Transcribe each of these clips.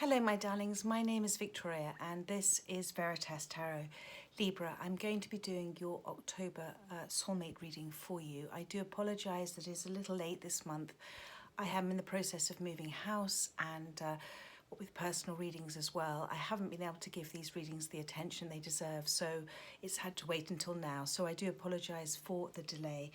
Hello my darlings, my name is Victoria and this is Veritas Tarot. Libra, I'm going to be doing your October soulmate reading for you. I do apologise that it's a little late this month. I am in the process of moving house and with personal readings as well. I haven't been able to give these readings the attention they deserve, so it's had to wait until now. So I do apologise for the delay.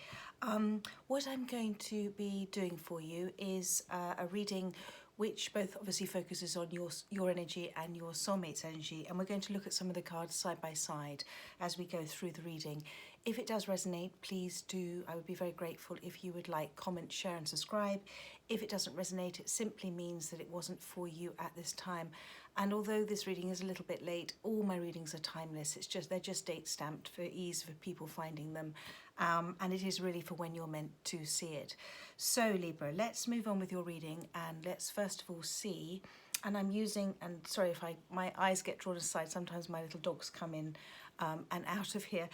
What I'm going to be doing for you is a reading which both obviously focuses on your energy and your soulmate's energy, and we're going to look at some of the cards side by side as we go through the reading. If it does resonate, please do. I would be very grateful if you would like, comment, share and subscribe. If it doesn't resonate, it simply means that it wasn't for you at this time. And although this reading is a little bit late, all my readings are timeless. They're just date stamped for ease for people finding them. And it is really for when you're meant to see it. So Libra, let's move on with your reading and let's first of all see, and I'm using, and sorry if my eyes get drawn aside, sometimes my little dogs come in and out of here.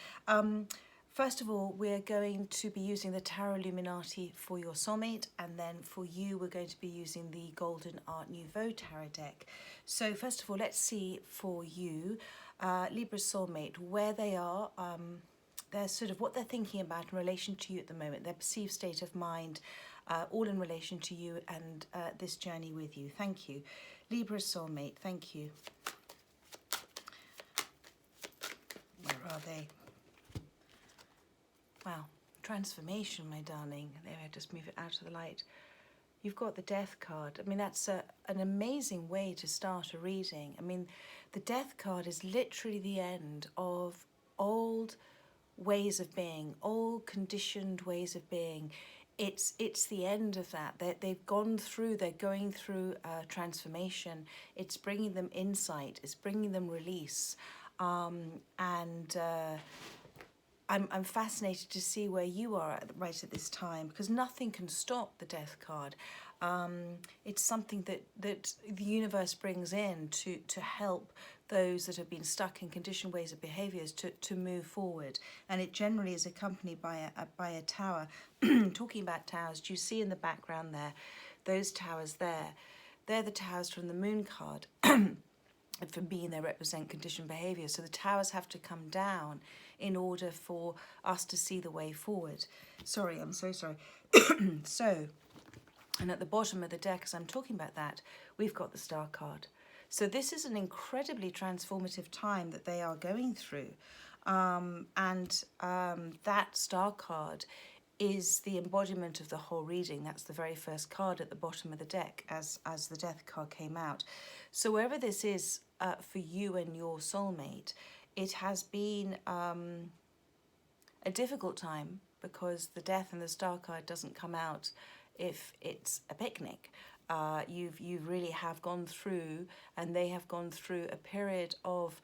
First of all, we're going to be using the Tarot Illuminati for your soulmate, and then for you, we're going to be using the Golden Art Nouveau Tarot deck. So first of all, let's see for you, Libra's soulmate, where they are, their sort of what they're thinking about in relation to you at the moment, their perceived state of mind, all in relation to you and this journey with you. Thank you. Libra's soulmate, thank you. Where are they? Wow, transformation, my darling. There, I just move it out of the light. You've got the Death card. I mean, that's an amazing way to start a reading. I mean, the Death card is literally the end of old ways of being, old conditioned ways of being. It's the end of that. They're going through transformation. It's bringing them insight. It's bringing them release. I'm fascinated to see where you are right at this time, because nothing can stop the Death card. It's something that the universe brings in to help those that have been stuck in conditioned ways of behaviours to move forward. And it generally is accompanied by a tower. Talking about towers, do you see in the background there, those towers there? They're the towers from the Moon card. And for me, they represent conditioned behaviour. So the towers have to come down in order for us to see the way forward. Sorry, I'm so sorry. So, and at the bottom of the deck, as I'm talking about that, we've got the Star card. So this is an incredibly transformative time that they are going through. That Star card is the embodiment of the whole reading. That's the very first card at the bottom of the deck as the Death card came out. So wherever this is for you and your soulmate, it has been a difficult time, because the Death and the Star card doesn't come out if it's a picnic. You really have gone through, and they have gone through a period of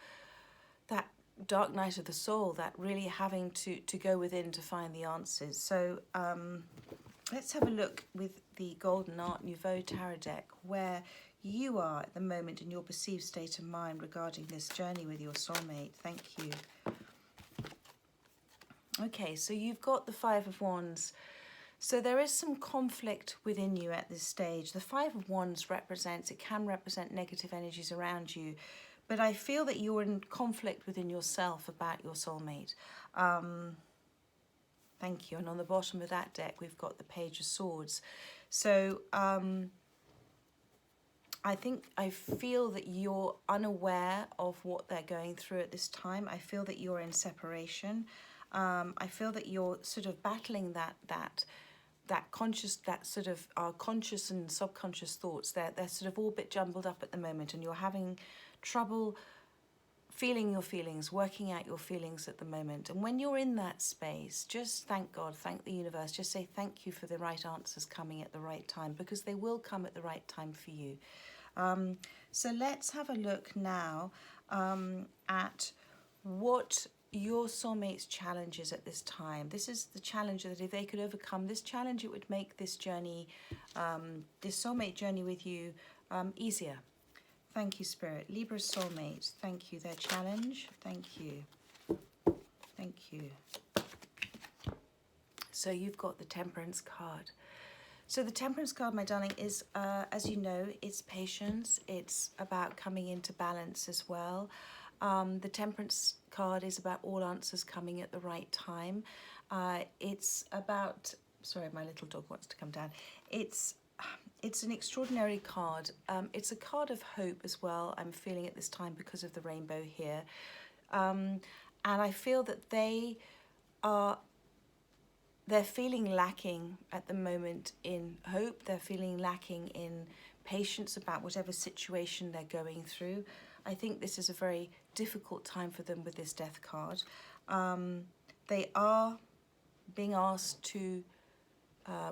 that dark night of the soul, that really having to go within to find the answers. So let's have a look with the Golden Art Nouveau Tarot deck, where you are at the moment in your perceived state of mind regarding this journey with your soulmate. Thank you. Okay, so you've got the Five of Wands. So there is some conflict within you at this stage. The Five of Wands can represent negative energies around you, but I feel that you're in conflict within yourself about your soulmate. Thank you. And on the bottom of that deck, we've got the Page of Swords. So I feel that you're unaware of what they're going through at this time. I feel that you're in separation. I feel that you're sort of battling that sort of our conscious and subconscious thoughts. They're sort of all a bit jumbled up at the moment, and you're having trouble feeling your feelings, working out your feelings at the moment. And when you're in that space, just thank God, thank the universe, just say thank you for the right answers coming at the right time, because they will come at the right time for you. So let's have a look now at what your soulmate's challenge is at this time. This is the challenge that if they could overcome this challenge, it would make this journey, this soulmate journey with you, easier. Thank you, Spirit. Libra soulmate, thank you. Their challenge, thank you. Thank you. So you've got the Temperance card. So the Temperance card, my darling, is, as you know, it's patience. It's about coming into balance as well. The Temperance card is about all answers coming at the right time. It's about, sorry, my little dog wants to come down. It's an extraordinary card. It's a card of hope as well, I'm feeling at this time because of the rainbow here. And I feel that they're feeling lacking at the moment in hope. They're feeling lacking in patience about whatever situation they're going through. I think this is a very difficult time for them with this death card. They are being asked to,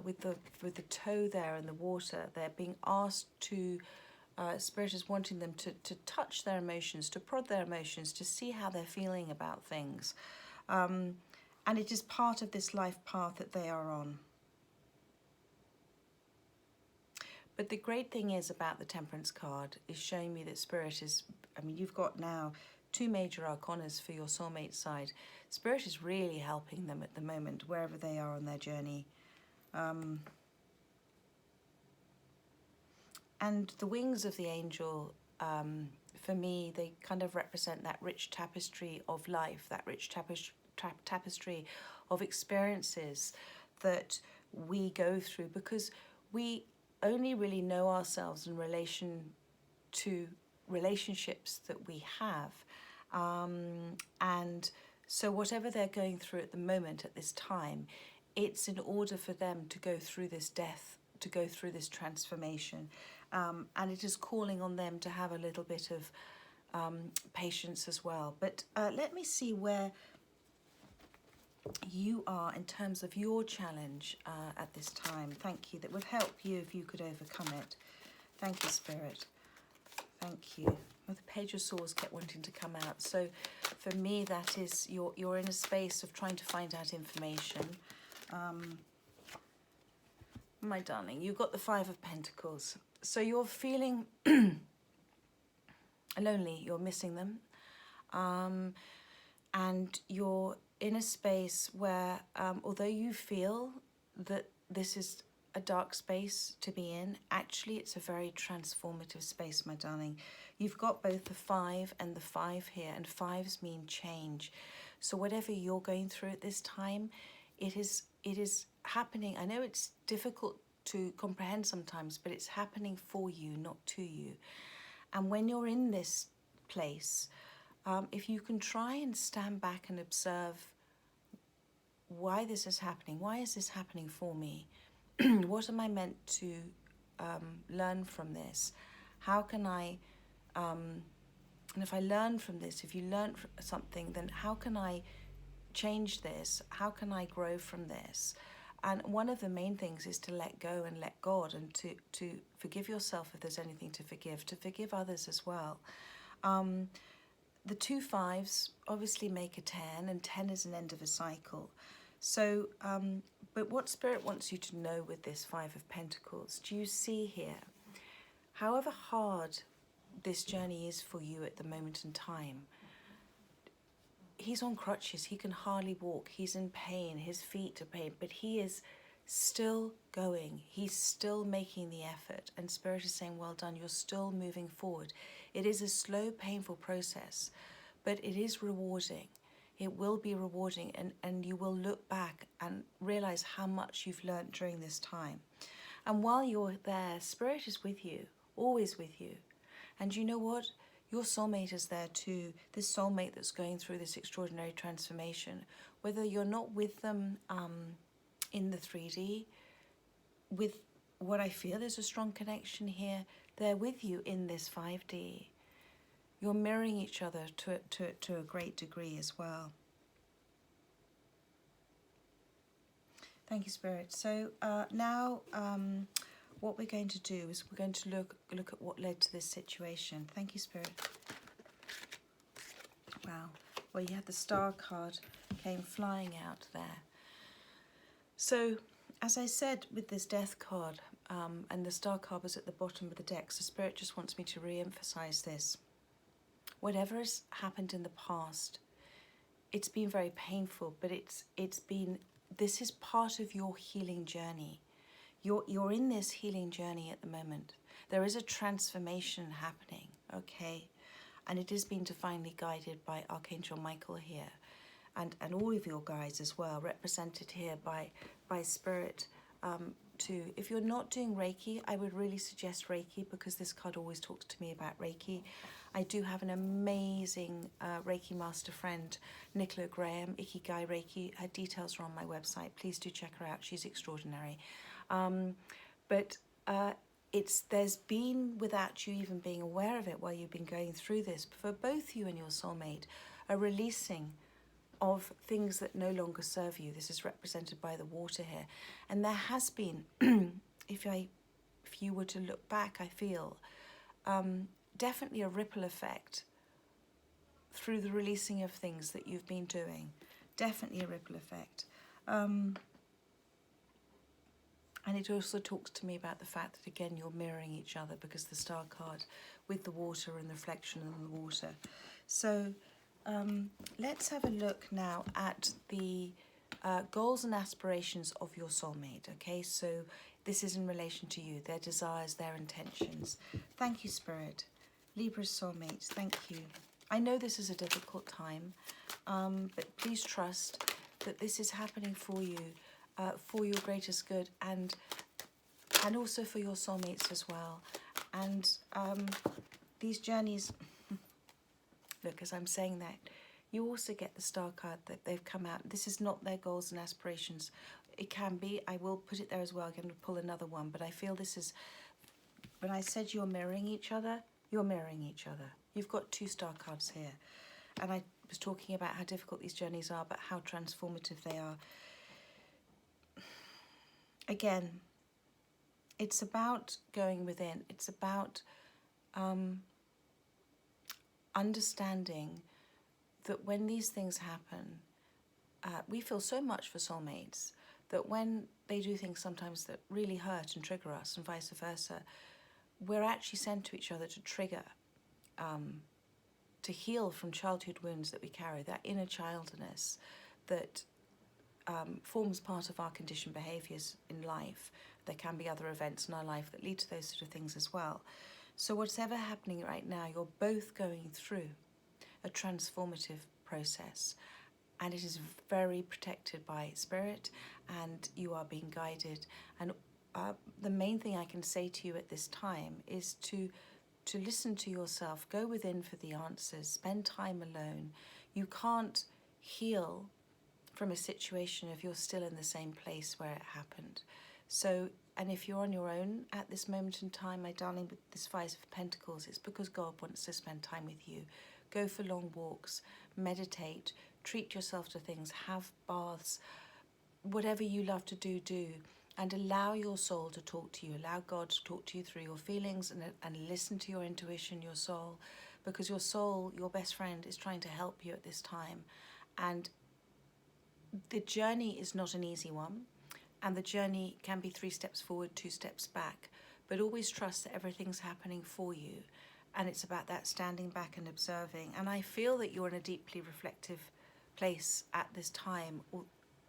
with the toe there in the water, they're being asked to, Spirit is wanting them to touch their emotions, to prod their emotions, to see how they're feeling about things. And it is part of this life path that they are on. But the great thing is about the Temperance card is showing me that Spirit is, I mean, you've got now 2 major arcanas for your soulmate side. Spirit is really helping them at the moment, wherever they are on their journey. And the wings of the angel, for me, they kind of represent that rich tapestry of life, that rich tapestry of experiences that we go through, because we only really know ourselves in relation to relationships that we have. And so whatever they're going through at the moment, at this time, it's in order for them to go through this death, to go through this transformation. And it is calling on them to have a little bit of patience as well. But let me see where you are in terms of your challenge at this time. Thank you. That would help you if you could overcome it. Thank you, Spirit. Thank you. Well, the Page of Swords kept wanting to come out. So for me, that is, you're in a space of trying to find out information. My darling, you've got the 5 of Pentacles. So you're feeling lonely, you're missing them. And you're in a space where, although you feel that this is a dark space to be in, actually it's a very transformative space, my darling. You've got both the 5 and the 5 here, and 5s mean change. So whatever you're going through at this time, it is happening. I know it's difficult to comprehend sometimes, but it's happening for you, not to you. And when you're in this place, if you can try and stand back and observe why this is happening, why is this happening for me? What am I meant to learn from this? How can I, and if I learn from this, if you learn something, then how can I change this? How can I grow from this? And one of the main things is to let go and let God, and to forgive yourself if there's anything to forgive others as well. The 2 5s obviously make a 10, and 10 is an end of a cycle. So, but what Spirit wants you to know with this 5 of Pentacles, do you see here, however hard this journey is for you at the moment in time, he's on crutches, he can hardly walk, he's in pain, his feet are pain, but he is still going, he's still making the effort, and Spirit is saying, well done, you're still moving forward. It is a slow, painful process, but it is rewarding. It will be rewarding, and you will look back and realize how much you've learned during this time. And while you're there, Spirit is with you, always with you. And you know what? Your soulmate is there too, this soulmate that's going through this extraordinary transformation. Whether you're not with them in the 3D, with what I feel is a strong connection here, they're with you in this 5D. You're mirroring each other to a great degree as well. Thank you, Spirit. So now what we're going to do is we're going to look at what led to this situation. Thank you, Spirit. Wow. Well, you had the Star card came flying out there. So, as I said with this Death card, and the Star card was at the bottom of the deck, so Spirit just wants me to re-emphasize this. Whatever has happened in the past, it's been very painful, but this is part of your healing journey. You're in this healing journey at the moment. There is a transformation happening, okay? And it is being divinely guided by Archangel Michael here, and all of your guides as well, represented here by Spirit. If you're not doing Reiki, I would really suggest Reiki, because this card always talks to me about Reiki. I do have an amazing Reiki master friend, Nicola Graham, Ikigai Reiki. Her details are on my website. Please do check her out. She's extraordinary. There's been, without you even being aware of it while you've been going through this, for both you and your soulmate, a releasing of things that no longer serve you. This is represented by the water here. And there has been, if you were to look back, I feel, definitely a ripple effect through the releasing of things that you've been doing. Definitely a ripple effect. And it also talks to me about the fact that, again, you're mirroring each other, because the star card with the water and the reflection on the water. So let's have a look now at the goals and aspirations of your soulmate, okay? So this is in relation to you, their desires, their intentions. Thank you, Spirit. Libra soulmate, thank you. I know this is a difficult time, but please trust that this is happening for you, for your greatest good, and also for your soulmates as well. And these journeys, look, as I'm saying that, you also get the star card that they've come out. This is not their goals and aspirations. It can be. I will put it there as well. I'm going to pull another one. But I feel this is, when I said you're mirroring each other, you're mirroring each other. You've got two star cards here. And I was talking about how difficult these journeys are, but how transformative they are. Again, it's about going within. It's about understanding that when these things happen, we feel so much for soulmates that when they do things sometimes that really hurt and trigger us, and vice versa, we're actually sent to each other to trigger, to heal from childhood wounds that we carry, that inner childness that forms part of our conditioned behaviours in life. There can be other events in our life that lead to those sort of things as well. So whatever happening right now, you're both going through a transformative process, and it is very protected by Spirit, and you are being guided. And the main thing I can say to you at this time is to listen to yourself, go within for the answers, spend time alone. You can't heal from a situation if you're still in the same place where it happened. So, and if you're on your own at this moment in time, my darling, with this Five of Pentacles, it's because God wants to spend time with you. Go for long walks, meditate, treat yourself to things, have baths, whatever you love to do, do. And allow your soul to talk to you. Allow God to talk to you through your feelings, and listen to your intuition, your soul. Because your soul, your best friend, is trying to help you at this time. And the journey is not an easy one. And the journey can be 3 steps forward, 2 steps back. But always trust that everything's happening for you. And it's about that standing back and observing. And I feel that you're in a deeply reflective place at this time,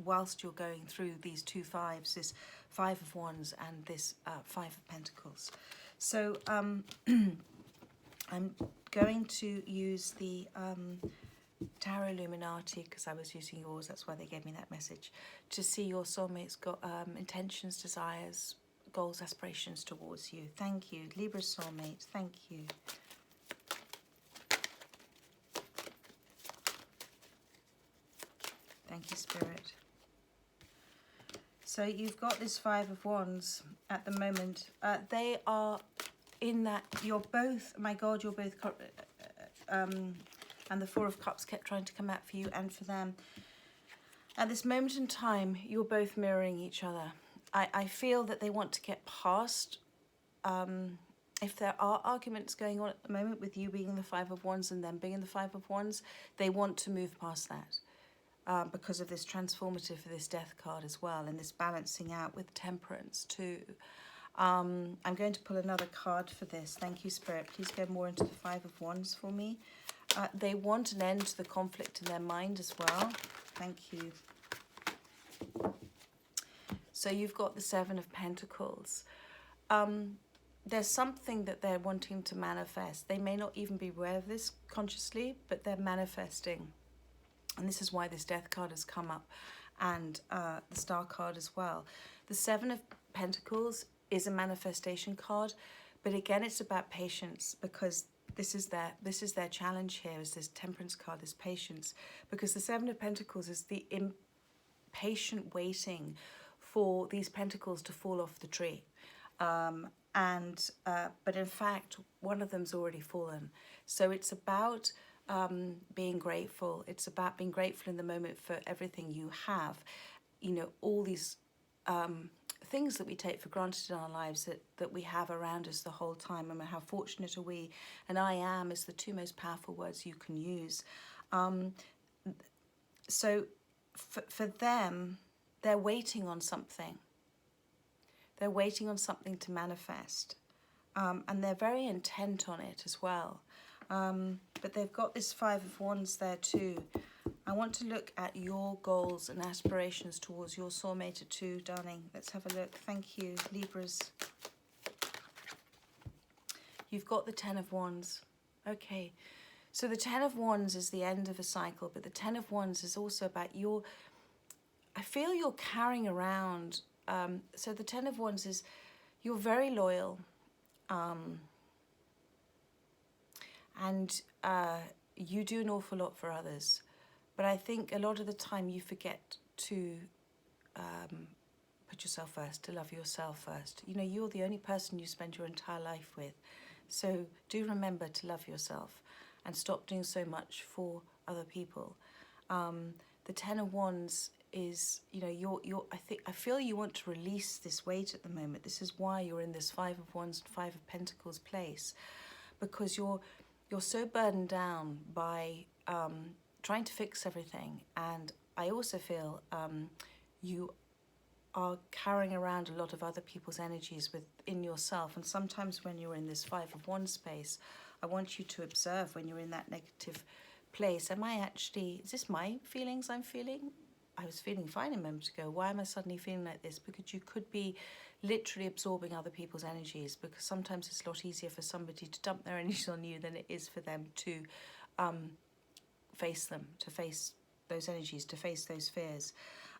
whilst you're going through these 2 fives, this 5 of Wands and this 5 of Pentacles. So I'm going to use the Tarot Illuminati, because I was using yours, that's why they gave me that message, to see your soulmate's got intentions, desires, goals, aspirations towards you. Thank you, Libra soulmate, thank you. Thank you, Spirit. So you've got this 5 of Wands at the moment. They are in that, you're both, my God, you're both, and the 4 of Cups kept trying to come out for you and for them. At this moment in time, you're both mirroring each other. I feel that they want to get past, if there are arguments going on at the moment with you being the 5 of Wands and them being the 5 of Wands, they want to move past that. Because of this transformative, for this Death card as well, and this balancing out with Temperance too. I'm going to pull another card for this. Thank you, Spirit. Please go more into the 5 of Wands for me. They want an end to the conflict in their mind as well. Thank you. So you've got the Seven of Pentacles. There's something that they're wanting to manifest. They may not even be aware of this consciously, but they're manifesting. And this is why this Death card has come up, and the Star card as well. The Seven of Pentacles is a manifestation card, but again, it's about patience, because this is their challenge here, is this Temperance card, this patience, because the Seven of Pentacles is the impatient waiting for these pentacles to fall off the tree. But in fact, one of them's already fallen. So it's about being grateful. It's about being grateful in the moment for everything you have. You know, all these things that we take for granted in our lives that we have around us the whole time. I mean, how fortunate are we? And I am is the two most powerful words you can use. So for them, they're waiting on something. They're waiting on something to manifest. And they're very intent on it as well. But they've got this Five of Wands there too. I want to look at your goals and aspirations towards your soulmate too, darling. Let's have a look. Thank you, Libras. You've got the Ten of Wands. Okay. So the Ten of Wands is the end of a cycle, but the Ten of Wands is also about I feel you're carrying around. So the Ten of Wands is you're very loyal. And you do an awful lot for others. But I think a lot of the time you forget to put yourself first, to love yourself first. You know, you're the only person you spend your entire life with. So do remember to love yourself and stop doing so much for other people. The Ten of Wands is, you know, I feel you want to release this weight at the moment. This is why you're in this Five of Wands and Five of Pentacles place, because you're so burdened down by trying to fix everything. And I also feel you are carrying around a lot of other people's energies within yourself. And sometimes when you're in this Five of Wands space, I want you to observe when you're in that negative place. Is this my feelings I'm feeling? I was feeling fine a moment ago. Why am I suddenly feeling like this? Because you could be literally absorbing other people's energies, because sometimes it's a lot easier for somebody to dump their energies on you than it is for them to face them, to face those energies, to face those fears.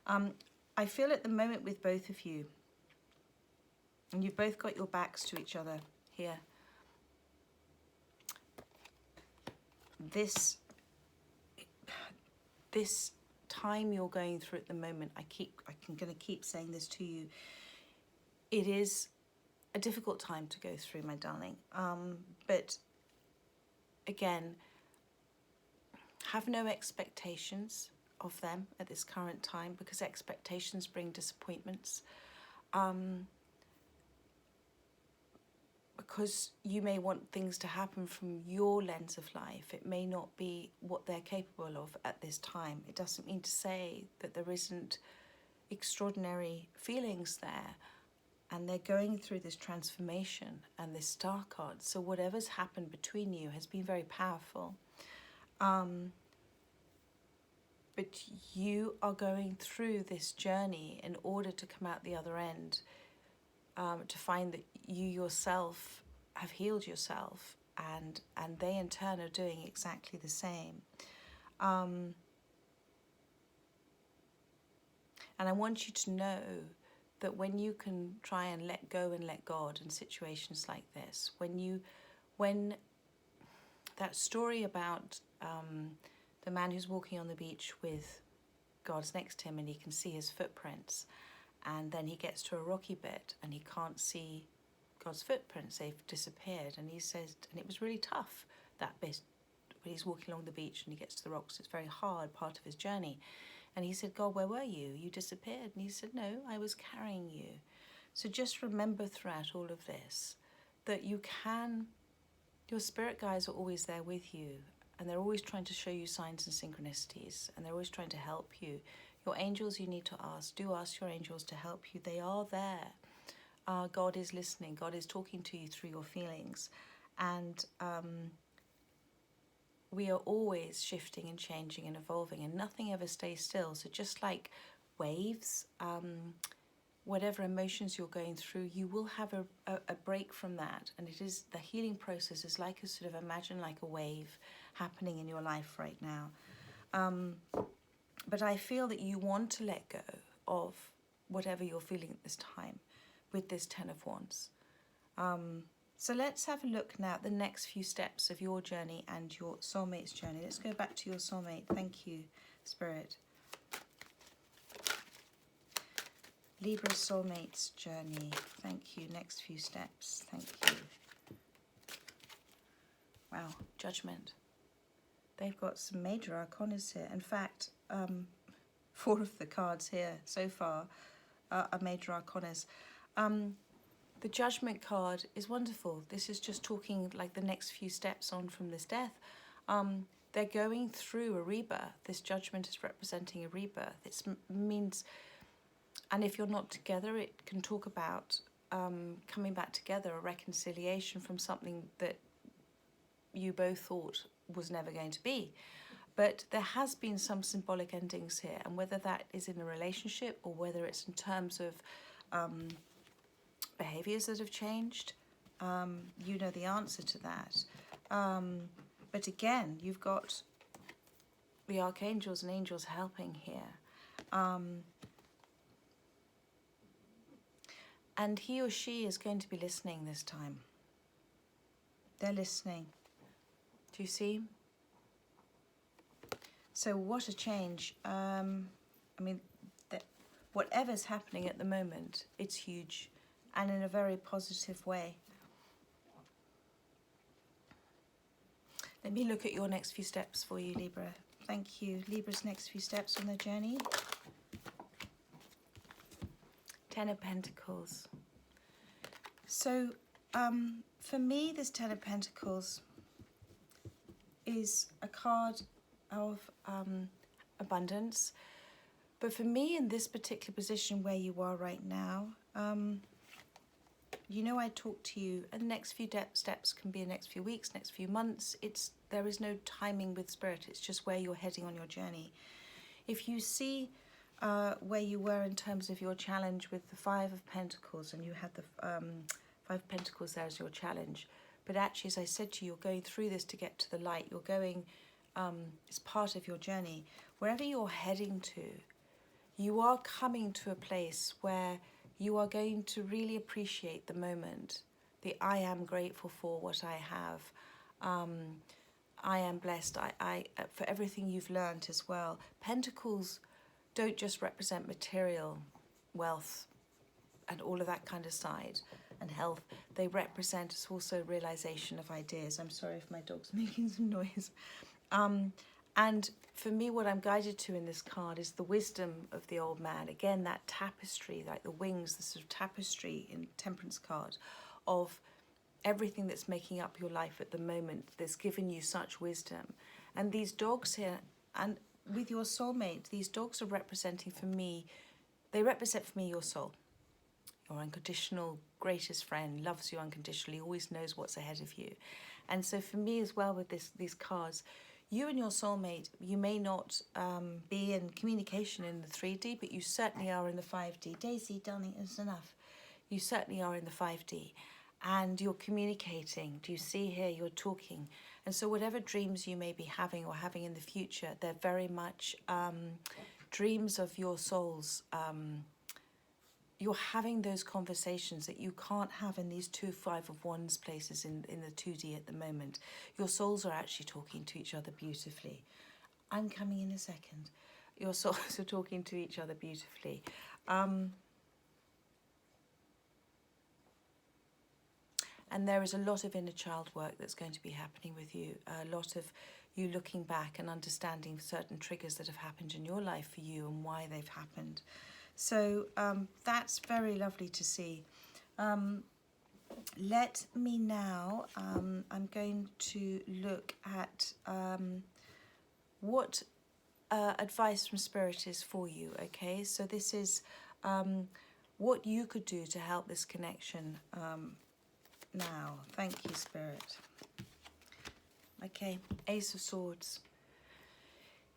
I feel at the moment with both of you, and you've both got your backs to each other here, this time you're going through at the moment, I'm going to keep saying this to you, it is a difficult time to go through, my darling. But again, have no expectations of them at this current time, because expectations bring disappointments. Because you may want things to happen from your lens of life. It may not be what they're capable of at this time. It doesn't mean to say that there isn't extraordinary feelings there. And they're going through this transformation and this Star card. So whatever's happened between you has been very powerful. But you are going through this journey in order to come out the other end, to find that you yourself have healed yourself, and they in turn are doing exactly the same. And I want you to know that when you can try and let go and let God in situations like this, when that story about the man who's walking on the beach with God's next to him and he can see his footprints, and then he gets to a rocky bit and he can't see God's footprints, they've disappeared, and he says, and it was really tough, that bit when he's walking along the beach and he gets to the rocks. It's a very hard part of his journey. And he said, God, where were you? You disappeared. And he said, no, I was carrying you. So just remember throughout all of this that your spirit guides are always there with you, and they're always trying to show you signs and synchronicities, and they're always trying to help you. Your angels, you need to ask. Do ask your angels to help you. They are there. God is listening. God is talking to you through your feelings. And we are always shifting and changing and evolving, and nothing ever stays still. So just like waves, whatever emotions you're going through, you will have a break from that. And it is, the healing process is like a sort of, imagine like a wave happening in your life right now. But I feel that you want to let go of whatever you're feeling at this time with this Ten of Wands. So let's have a look now at the next few steps of your journey and your soulmate's journey. Let's go back to your soulmate. Thank you, Spirit. Libra soulmate's journey. Thank you. Next few steps. Thank you. Wow. Judgment. They've got some major arcanas here. In fact, 4 of the cards here so far are major arcanas. The Judgment card is wonderful. This is just talking like the next few steps on from this death. They're going through a rebirth. This Judgment is representing a rebirth. It means, and if you're not together, it can talk about coming back together, a reconciliation from something that you both thought was never going to be. But there has been some symbolic endings here, and whether that is in a relationship or whether it's in terms of behaviors that have changed, you know the answer to that. But again, you've got the archangels and angels helping here. And he or she is going to be listening this time. They're listening. Do you see? So what a change. I mean, whatever's happening at the moment, it's huge. And in a very positive way. Let me look at your next few steps for you, Libra. Thank you. Libra's next few steps on their journey. 10 of Pentacles. So, for me, this 10 of Pentacles is a card of abundance. But for me, in this particular position where you are right now, you know I talk to you, and the next few steps can be the next few weeks, next few months. There is no timing with Spirit. It's just where you're heading on your journey. If you see where you were in terms of your challenge with the 5 of Pentacles, and you had the 5 of Pentacles there as your challenge, but actually, as I said to you, you're going through this to get to the light. You're going, it's part of your journey. Wherever you're heading to, you are coming to a place where you are going to really appreciate the moment. I am grateful for what I have. I am blessed for everything you've learned as well. Pentacles don't just represent material wealth and all of that kind of side and health. They represent also realization of ideas. I'm sorry if my dog's making some noise. And for me, what I'm guided to in this card is the wisdom of the old man. Again, that tapestry, like the wings, the sort of tapestry in Temperance card of everything that's making up your life at the moment that's given you such wisdom. And these dogs here, and with your soulmate, these dogs are representing for me, they represent for me your soul. Your unconditional greatest friend, loves you unconditionally, always knows what's ahead of you. And so for me as well with these cards, you and your soulmate, you may not be in communication in the 3D, but you certainly are in the 5D. Daisy, darling, it's enough. You certainly are in the 5D. And you're communicating. Do you see here? You're talking. And so whatever dreams you may be having or having in the future, they're very much dreams of your souls. You're having those conversations that you can't have in these 2 5 of Wands places in the 2D at the moment. Your souls are actually talking to each other beautifully. I'm coming in a second. Your souls are talking to each other beautifully. And there is a lot of inner child work that's going to be happening with you. A lot of you looking back and understanding certain triggers that have happened in your life for you and why they've happened. So that's very lovely to see. Let me now, I'm going to look at what advice from Spirit is for you, okay? So this is what you could do to help this connection now. Thank you, Spirit. Okay, Ace of Swords.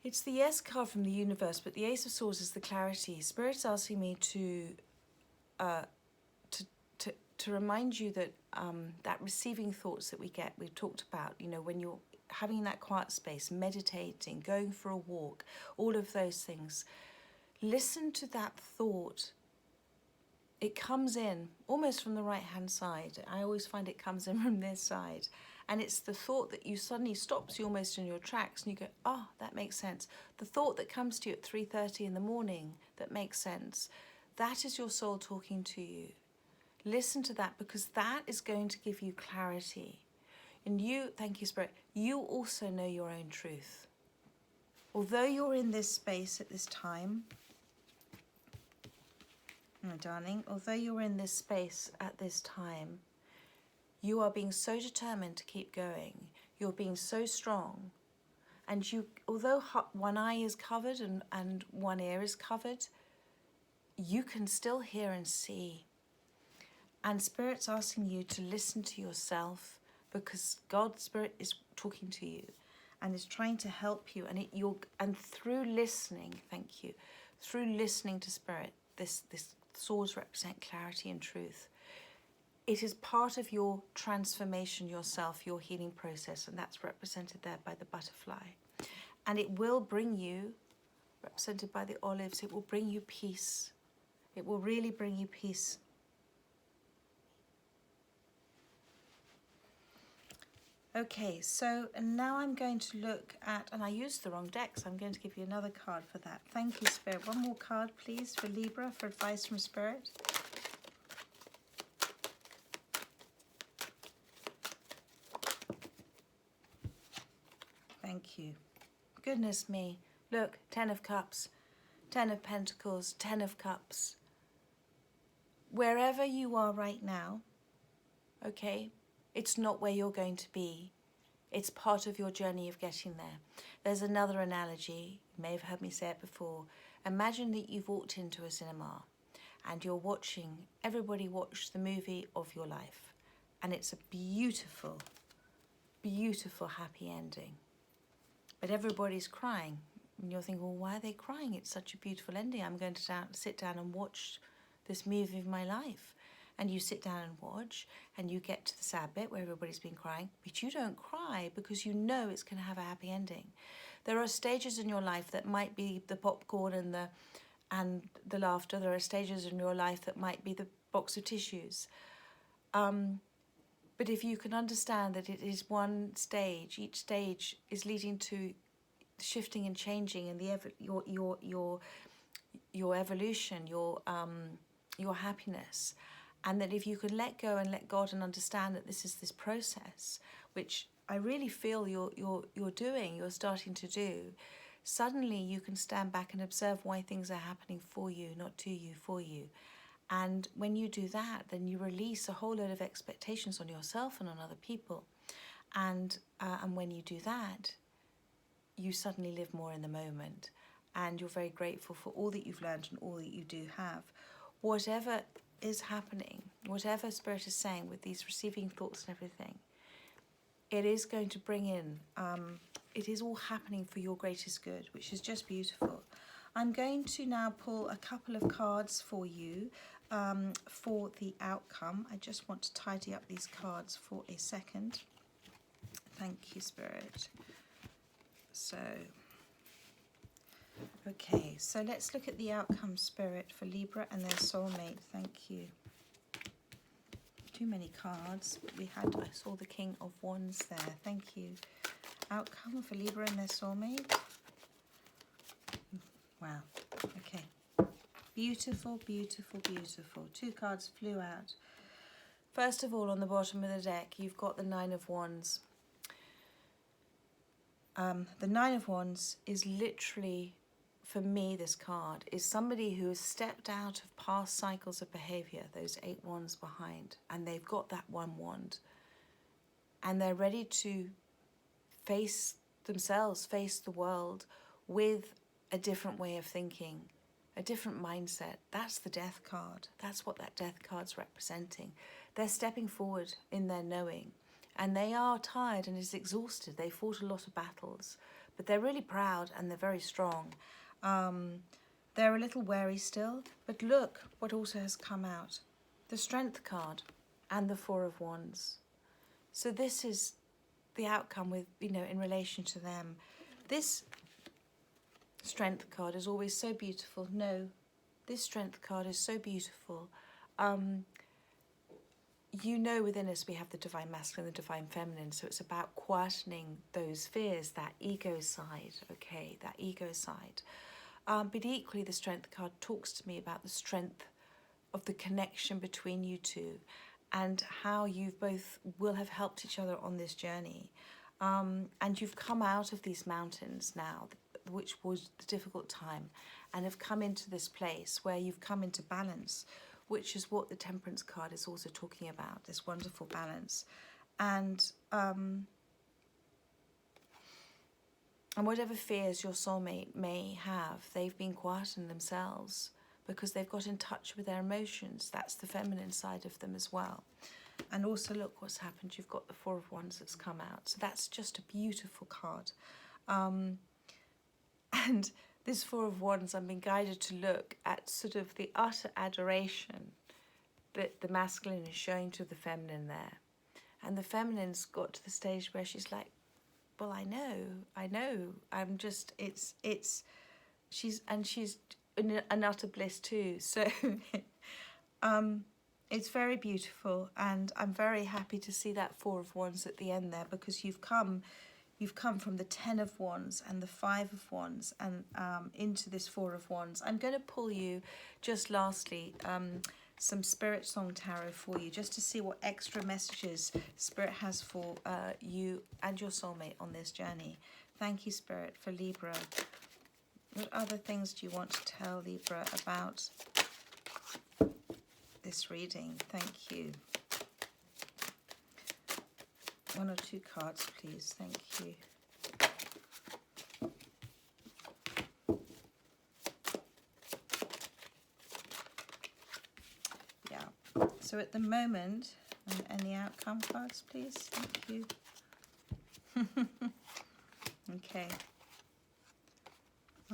It's the Yes card from the universe, but the Ace of Swords is the clarity. Spirit's asking me to to remind you that that receiving thoughts that we get, we've talked about, you know, when you're having that quiet space, meditating, going for a walk, all of those things, listen to that thought. It comes in almost from the right-hand side. I always find it comes in from this side. And it's the thought that you suddenly stops you almost in your tracks and you go, oh, that makes sense. The thought that comes to you at 3:30 in the morning that makes sense, that is your soul talking to you. Listen to that, because that is going to give you clarity. And you, thank you, Spirit, you also know your own truth. Although you're in this space at this time, my darling, although you're in this space at this time, you are being so determined to keep going. You're being so strong. And you, although one eye is covered and one ear is covered, you can still hear and see. And Spirit's asking you to listen to yourself, because God's Spirit is talking to you and is trying to help you. And through listening, thank you, through listening to Spirit, this swords represent clarity and truth. It is part of your transformation yourself, your healing process, and that's represented there by the butterfly. And it will bring you, represented by the olives, it will bring you peace. It will really bring you peace. Okay, so now I'm going to look at, and I used the wrong deck, so I'm going to give you another card for that. Thank you, Spirit. One more card, please, for Libra, for advice from Spirit. Thank you. Goodness me. Look, 10 of Cups, 10 of Pentacles, 10 of Cups. Wherever you are right now, okay, it's not where you're going to be. It's part of your journey of getting there. There's another analogy. You may have heard me say it before. Imagine that you've walked into a cinema and you're watching, everybody watch the movie of your life. And it's a beautiful, beautiful happy ending. But everybody's crying. And you're thinking, well, why are they crying? It's such a beautiful ending. I'm going to sit down and watch this movie of my life. And you sit down and watch, and you get to the sad bit where everybody's been crying, but you don't cry because you know it's going to have a happy ending. There are stages in your life that might be the popcorn and the laughter. There are stages in your life that might be the box of tissues. But if you can understand that it is one stage, each stage is leading to shifting and changing, and your evolution, your happiness. And that if you can let go and let God and understand that this is this process, which I really feel you're starting to do, suddenly you can stand back and observe why things are happening for you, not to you, for you. And when you do that, then you release a whole load of expectations on yourself and on other people. And when you do that, you suddenly live more in the moment. And you're very grateful for all that you've learned and all that you do have. Whatever is happening, whatever Spirit is saying with these receiving thoughts and everything, it is going to bring in, it is all happening for your greatest good, which is just beautiful. I'm going to now pull a couple of cards for you for the outcome. I just want to tidy up these cards for a second. Thank you, Spirit. So, okay, so let's look at the outcome, Spirit, for Libra and their soulmate. Thank you. Too many cards. I saw the King of Wands there. Thank you. Outcome for Libra and their soulmate. Wow. Okay. Beautiful, beautiful, beautiful. 2 cards flew out. First of all, on the bottom of the deck, you've got the 9 of Wands. The 9 of Wands is literally, for me, this card, is somebody who has stepped out of past cycles of behaviour, those 8 wands behind, and they've got that 1 wand. And they're ready to face themselves, face the world with a different way of thinking, a different mindset. That's the Death card. That's what that Death card's representing. They're stepping forward in their knowing. And they are tired and is exhausted. They fought a lot of battles, but they're really proud and they're very strong. They're a little wary still, but look what also has come out. The Strength card and the Four of Wands. So this is the outcome with, you know, in relation to them. This Strength card is always so beautiful. No, this Strength card is so beautiful. You know, within us we have the Divine Masculine and the Divine Feminine, so it's about quietening those fears, that ego side, okay, that ego side. But equally, the Strength card talks to me about the strength of the connection between you two and how you both will have helped each other on this journey. And you've come out of these mountains now, which was the difficult time, and have come into this place where you've come into balance, which is what the Temperance card is also talking about, this wonderful balance. And whatever fears your soulmate may have, they've been quieting themselves because they've got in touch with their emotions. That's the feminine side of them as well. And also look what's happened. You've got the Four of Wands that's come out. So that's just a beautiful card. And this Four of Wands, I'm being guided to look at sort of the utter adoration that the masculine is showing to the feminine there. And the feminine's got to the stage where she's like, well, I know, I'm just, she's in an utter bliss too. So it's very beautiful, and I'm very happy to see that Four of Wands at the end there, because you've come from the Ten of Wands and the Five of Wands and into this Four of Wands. I'm going to pull you, just lastly, some Spirit Song Tarot for you, just to see what extra messages Spirit has for you and your soulmate on this journey. Thank you, Spirit, for Libra. What other things do you want to tell Libra about this reading? Thank you. One or two cards, please. Thank you. Yeah. So at the moment, and the outcome cards, please. Thank you. Okay.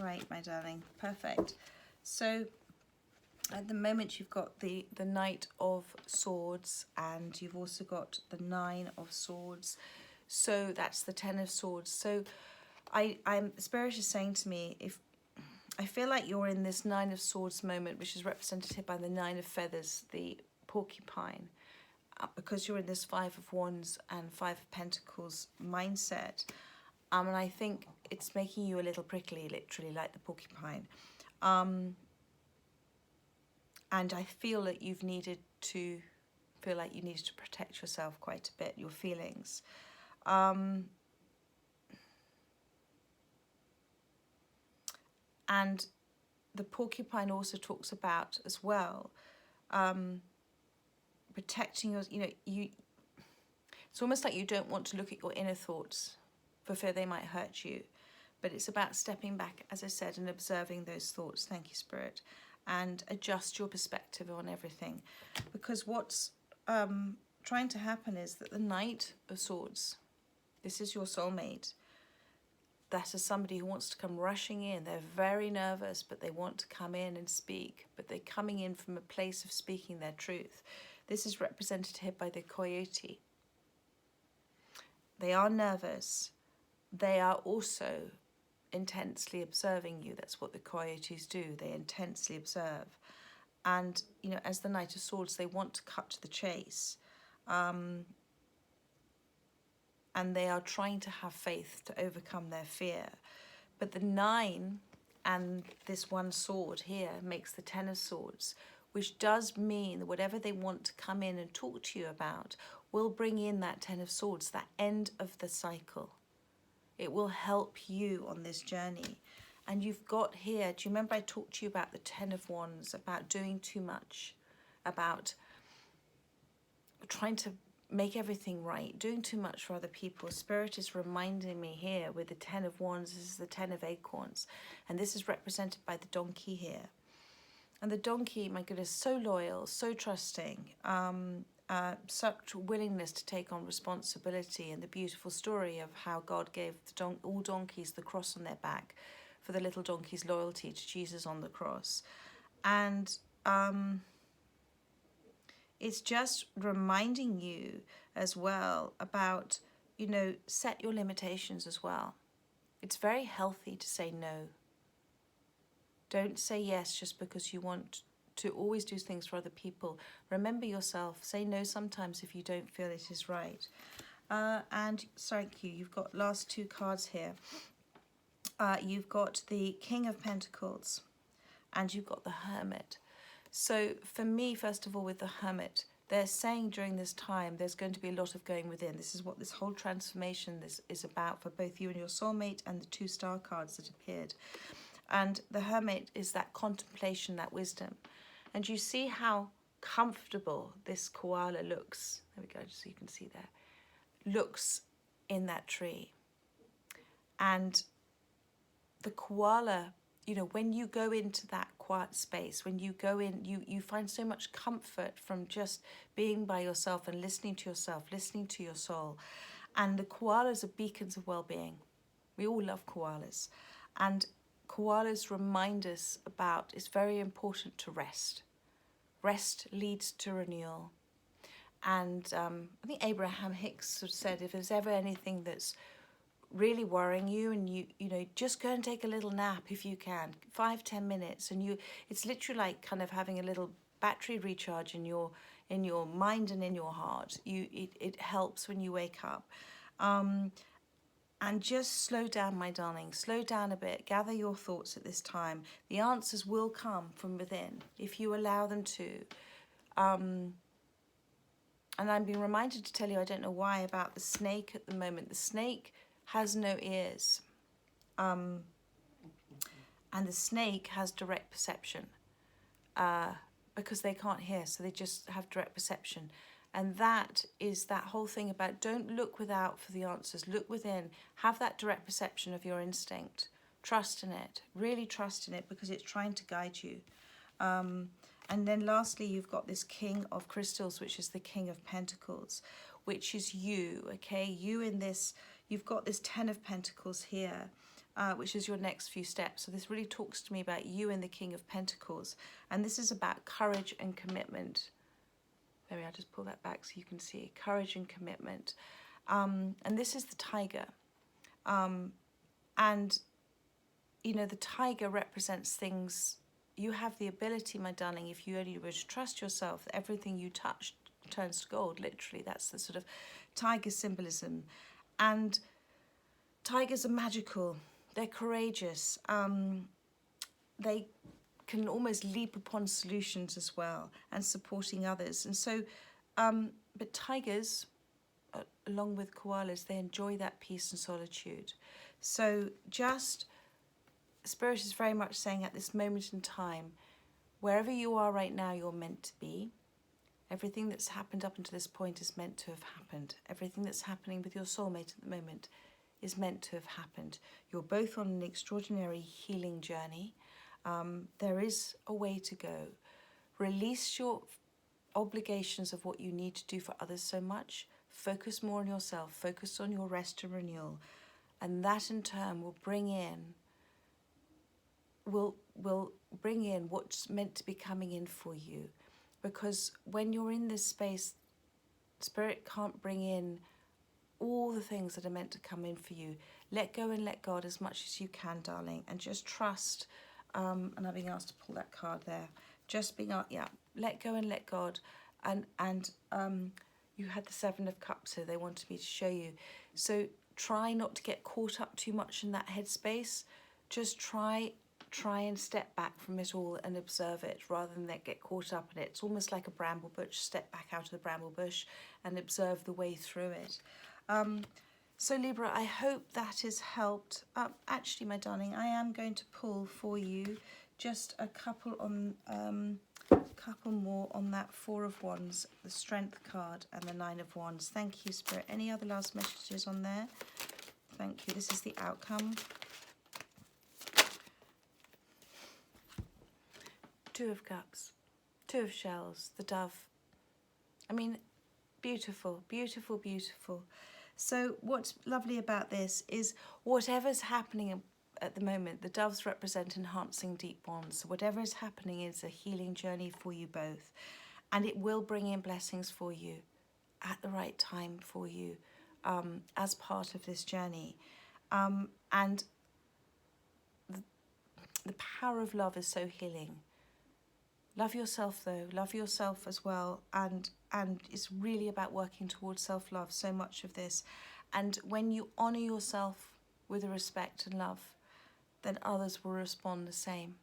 Right, my darling. Perfect. So at the moment you've got the Knight of Swords, and you've also got the Nine of Swords. So that's the Ten of Swords. So Spirit is saying to me, if I feel like you're in this Nine of Swords moment, which is represented by the Nine of Feathers, the porcupine, because you're in this Five of Wands and Five of Pentacles mindset. And I think it's making you a little prickly, literally, like the porcupine. And I feel that you needed to protect yourself quite a bit, your feelings. And the porcupine also talks about as well, protecting your, it's almost like you don't want to look at your inner thoughts for fear they might hurt you. But it's about stepping back, as I said, and observing those thoughts. Thank you, Spirit. And adjust your perspective on everything. Because what's trying to happen is that the Knight of Swords, this is your soulmate. That is somebody who wants to come rushing in. They're very nervous, but they want to come in and speak. But they're coming in from a place of speaking their truth. This is represented here by the coyote. They are nervous. They are also intensely observing you. That's what the coyotes do. They intensely observe. And, as the Knight of Swords, they want to cut to the chase. And they are trying to have faith to overcome their fear. But the Nine and this one sword here makes the Ten of Swords, which does mean that whatever they want to come in and talk to you about will bring in that Ten of Swords, that end of the cycle. It will help you on this journey. And you've got here, do you remember I talked to you about the Ten of Wands, about doing too much, about trying to make everything right, doing too much for other people? Spirit is reminding me here with the Ten of Wands, this is the Ten of Acorns, and this is represented by the donkey here. And the donkey, my goodness, so loyal, so trusting, such willingness to take on responsibility, and the beautiful story of how God gave all donkeys the cross on their back for the little donkey's loyalty to Jesus on the cross. And it's just reminding you as well about, you know, set your limitations as well. It's very healthy to say no. Don't say yes just because you want to always do things for other people. Remember yourself. Say no sometimes if you don't feel it is right. And thank you. You've got last two cards here. You've got the King of Pentacles and you've got the Hermit. So for me, first of all, with the Hermit, they're saying during this time there's going to be a lot of going within. This is what this whole transformation is about for both you and your soulmate, and the two star cards that appeared. And the Hermit is that contemplation, that wisdom. And you see how comfortable this koala looks. There we go, just so you can see there. Looks in that tree. And the koala, you know, when you go into that quiet space, when you go in, you find so much comfort from just being by yourself and listening to yourself, listening to your soul. And the koalas are beacons of well-being. We all love koalas. And koalas remind us about it's very important to rest. Rest leads to renewal. And I think Abraham Hicks said, if there's ever anything that's really worrying you, and you know, just go and take a little nap if you can, 5-10 minutes, and it's literally like kind of having a little battery recharge in your mind and in your heart. It helps when you wake up. And just slow down, my darling. Slow down a bit. Gather your thoughts at this time. The answers will come from within if you allow them to. And I'm being reminded to tell you, I don't know why, about the snake at the moment. The snake has no ears. And the snake has direct perception because they can't hear, so they just have direct perception. And that is that whole thing about don't look without for the answers. Look within. Have that direct perception of your instinct. Trust in it. Really trust in it because it's trying to guide you. And then lastly, you've got this King of Crystals, which is the King of Pentacles, which is you, okay? You in this, you've got this 10 of Pentacles here, which is your next few steps. So this really talks to me about you and the King of Pentacles. And this is about courage and commitment. There we are, just pull that back so you can see. Courage and commitment. And this is the tiger. And, you know, the tiger represents things. You have the ability, my darling, if you only were to trust yourself, everything you touch turns to gold, literally. That's the sort of tiger symbolism. And tigers are magical. They're courageous. They can almost leap upon solutions as well, and supporting others. And so, but tigers, along with koalas, they enjoy that peace and solitude. So just, Spirit is very much saying at this moment in time, wherever you are right now, you're meant to be. Everything that's happened up until this point is meant to have happened. Everything that's happening with your soulmate at the moment is meant to have happened. You're both on an extraordinary healing journey. There is a way to go. Release your obligations of what you need to do for others so much. Focus more on yourself. Focus on your rest and renewal. And that in turn will bring in what's meant to be coming in for you. Because when you're in this space, Spirit can't bring in all the things that are meant to come in for you. Let go and let God as much as you can, darling, and just trust. And I'm being asked to pull that card there. Just being, let go and let God. And you had the 7 of Cups here. They wanted me to show you. So try not to get caught up too much in that headspace. Just try and step back from it all and observe it rather than get caught up in it. It's almost like a bramble bush. Step back out of the bramble bush and observe the way through it. So Libra, I hope that has helped. Actually, my darling, I am going to pull for you just a couple more on that 4 of Wands, the Strength card, and the 9 of Wands. Thank you, Spirit. Any other last messages on there? Thank you. This is the outcome. 2 of Cups, 2 of Shells, the Dove. I mean, beautiful, beautiful, beautiful. So what's lovely about this is whatever's happening at the moment, the doves represent enhancing deep bonds. So whatever is happening is a healing journey for you both. And it will bring in blessings for you at the right time for you as part of this journey. And the power of love is so healing. Love yourself though, love yourself as well, and it's really about working towards self-love, so much of this. And when you honour yourself with respect and love, then others will respond the same.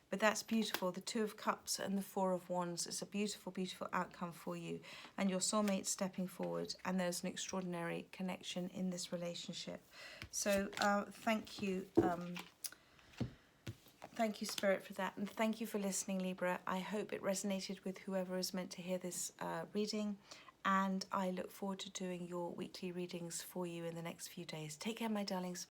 But that's beautiful. The Two of Cups and the Four of Wands is a beautiful, beautiful outcome for you. And your soulmate stepping forward, and there's an extraordinary connection in this relationship. So thank you. Thank you, Spirit, for that. And thank you for listening, Libra. I hope it resonated with whoever is meant to hear this reading. And I look forward to doing your weekly readings for you in the next few days. Take care, my darlings.